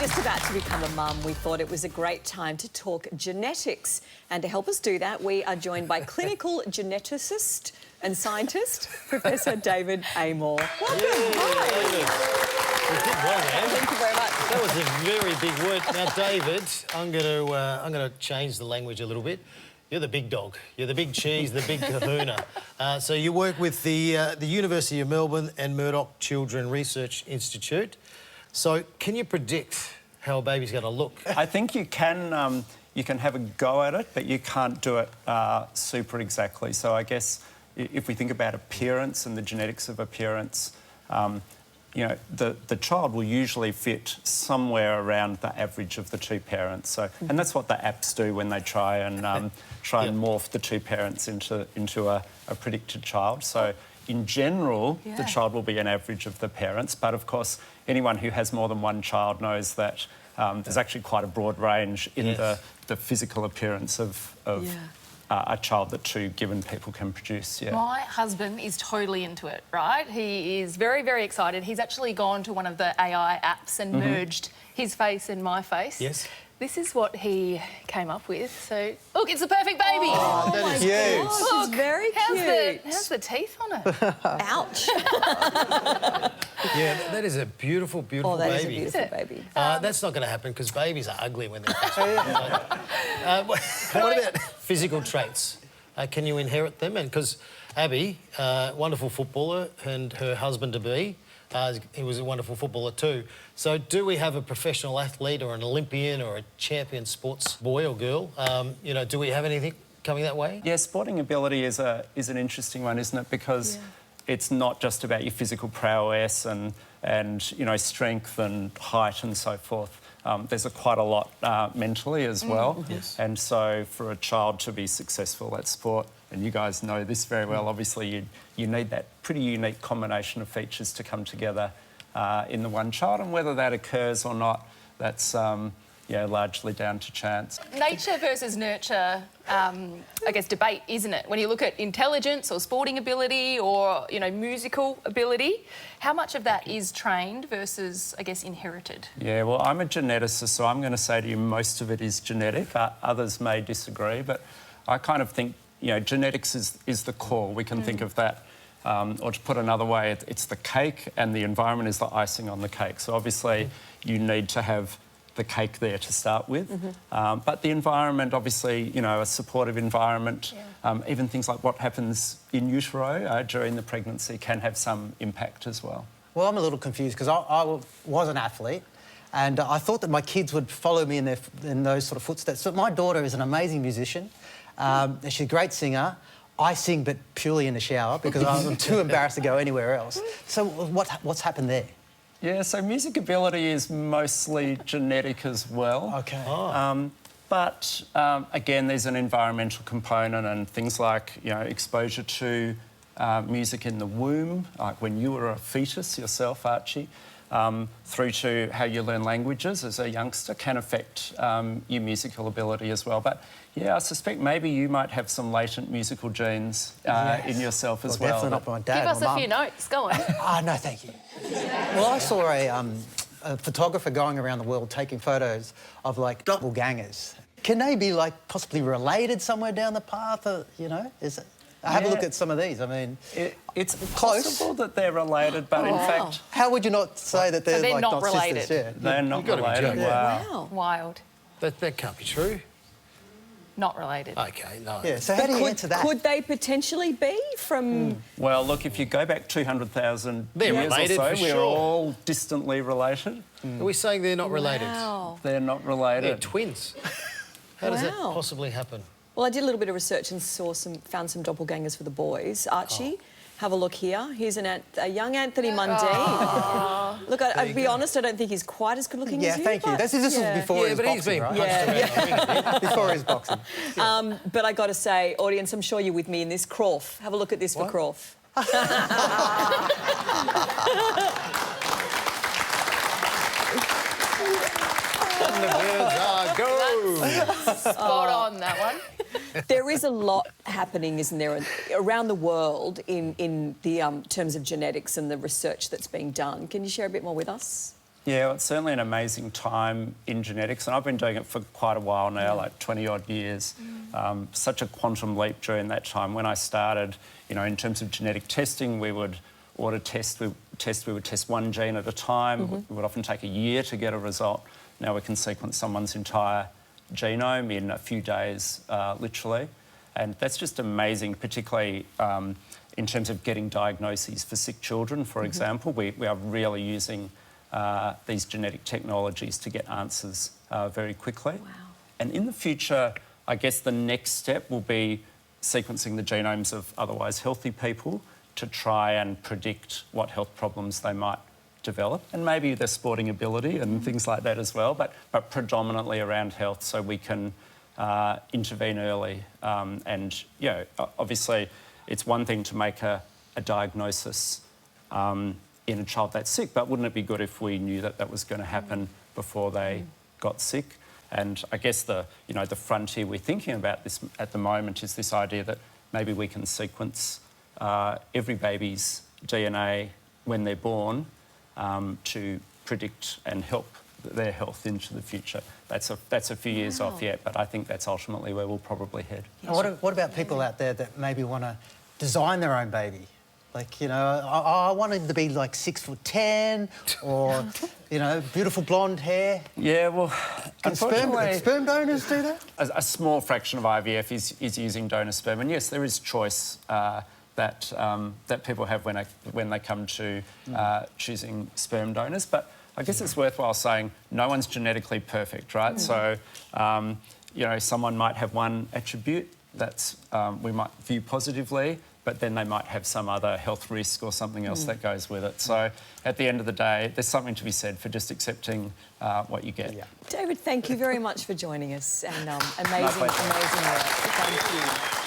just about to become a mum, we thought it was a great time to talk genetics. And to help us do that, we are joined by clinical geneticist and scientist, Professor David Amor. Welcome. Hi. You did well there. Thank you very much. That was a very big word. Now, David, I'm going to change the language a little bit. You're the big dog. You're the big cheese, the big kahuna. So you work with the University of Melbourne and Murdoch Children Research Institute. So can you predict how a baby's going to look? I think you can have a go at it, but you can't do it super exactly. So I guess if we think about appearance and the genetics of appearance, you know, the child will usually fit somewhere around the average of the two parents. So, and that's what the apps do when they try and morph the two parents into a predicted child. So, in general, the child will be an average of the parents. But of course, anyone who has more than one child knows that there's actually quite a broad range in the physical appearance of a child that two given people can produce. Yeah. My husband is totally into it, right? He is very, very excited. He's actually gone to one of the AI apps and merged his face and my face. Yes. This is what he came up with. So, look, it's a perfect baby. Oh, that is cute. Look, it's very cute. How's the teeth on it? Ouch. Yeah, that is a beautiful, beautiful That baby. is a beautiful baby. That's not going to happen because babies are ugly when they're what about physical traits? Can you inherit them? And because Abby, wonderful footballer, and her husband-to-be, he was a wonderful footballer too. So do we have a professional athlete or an Olympian or a champion sports boy or girl? You know, do we have anything coming that way? Yeah, sporting ability is an interesting one, isn't it? Because it's not just about your physical prowess and you know, strength and height and so forth. There's quite a lot mentally as well. Yes. And so for a child to be successful at sport, and you guys know this very well, obviously you need that pretty unique combination of features to come together in the one child, and whether that occurs or not, that's largely down to chance. Nature versus nurture, I guess, debate, isn't it? When you look at intelligence or sporting ability or, you know, musical ability, how much of that is trained versus, I guess, inherited? Yeah, well, I'm a geneticist, so I'm going to say to you most of it is genetic. Others may disagree, but I kind of think, you know, genetics is the core. We can think of that, or to put another way, it's the cake and the environment is the icing on the cake. So obviously you need to have the cake there to start with. But the environment, obviously, you know, a supportive environment, even things like what happens in utero during the pregnancy can have some impact as well. Well, I'm a little confused because I was an athlete and I thought that my kids would follow me in those sort of footsteps. But my daughter is an amazing musician. She's a great singer. I sing, but purely in the shower because I'm too embarrassed to go anywhere else. So what's happened there? Yeah, so music ability is mostly genetic as well. Okay. But again, there's an environmental component and things like, you know, exposure to music in the womb, like when you were a fetus yourself, Archie, through to how you learn languages as a youngster can affect your musical ability as well. But yeah, I suspect maybe you might have some latent musical genes in yourself as well. Definitely not my dad. Give us a few notes, go on. No, thank you. Well, I saw a photographer going around the world taking photos of, like, doppelgangers. Can they be, like, possibly related somewhere down the path? Or, you know, is it? Have a look at some of these. I mean, it's close. possible that they're related, but in fact, how would you not say that they're, they're like, not sisters? related. Yeah. they're not gotta be related. joking. Wow. Wild. That can't be true. Not related. Okay, no. Yeah, so how do you answer that? Could they potentially be from... Well, look, if you go back 200,000 They're years related, or for so, we're sure. all distantly related. Are we saying they're not related? Wow. They're not related. They're twins. How does that Wow. possibly happen? Well, I did a little bit of research and found some doppelgangers for the boys. Archie, have a look here. Here's a young Anthony Mundine. Look, I'd be honest, I don't think he's quite as good looking as you. Thank you. but- This is before his but he's boxing, been right? punched around. Before his boxing. But I got to say, audience, I'm sure you're with me in this. Crawford. Have a look at this for Crawford. And the birds are go. Spot on, that one. There is a lot happening, isn't there, around the world in the terms of genetics and the research that's being done. Can you share a bit more with us? Yeah, well, it's certainly an amazing time in genetics, and I've been doing it for quite a while now, like 20-odd years. Such a quantum leap during that time. When I started, you know, in terms of genetic testing, we would test one gene at a time. It would often take a year to get a result. Now we can sequence someone's entire genome in a few days, literally. And that's just amazing, particularly in terms of getting diagnoses for sick children, for example. We are really using these genetic technologies to get answers very quickly. Wow. And in the future, I guess the next step will be sequencing the genomes of otherwise healthy people to try and predict what health problems they might develop, and maybe their sporting ability and things like that as well, but predominantly around health, so we can intervene early. And, you know, obviously it's one thing to make a diagnosis in a child that's sick, but wouldn't it be good if we knew that that was going to happen before they got sick? And I guess the frontier we're thinking about this at the moment is this idea that maybe we can sequence every baby's DNA when they're born to predict and help their health into the future. That's a few years off yet, but I think that's ultimately where we'll probably head. And what about people out there that maybe want to design their own baby? Like, you know, I want him to be like 6'10", or, you know, beautiful blonde hair. Yeah, well, Can sperm donors do that? A small fraction of IVF is using donor sperm, and yes, there is choice that people have when they come to choosing sperm donors. But I guess it's worthwhile saying no one's genetically perfect, right? So, you know, someone might have one attribute that's we might view positively, but then they might have some other health risk or something else that goes with it. So at the end of the day, there's something to be said for just accepting what you get. Yeah. David, thank you very much for joining us, and amazing work. Thank you.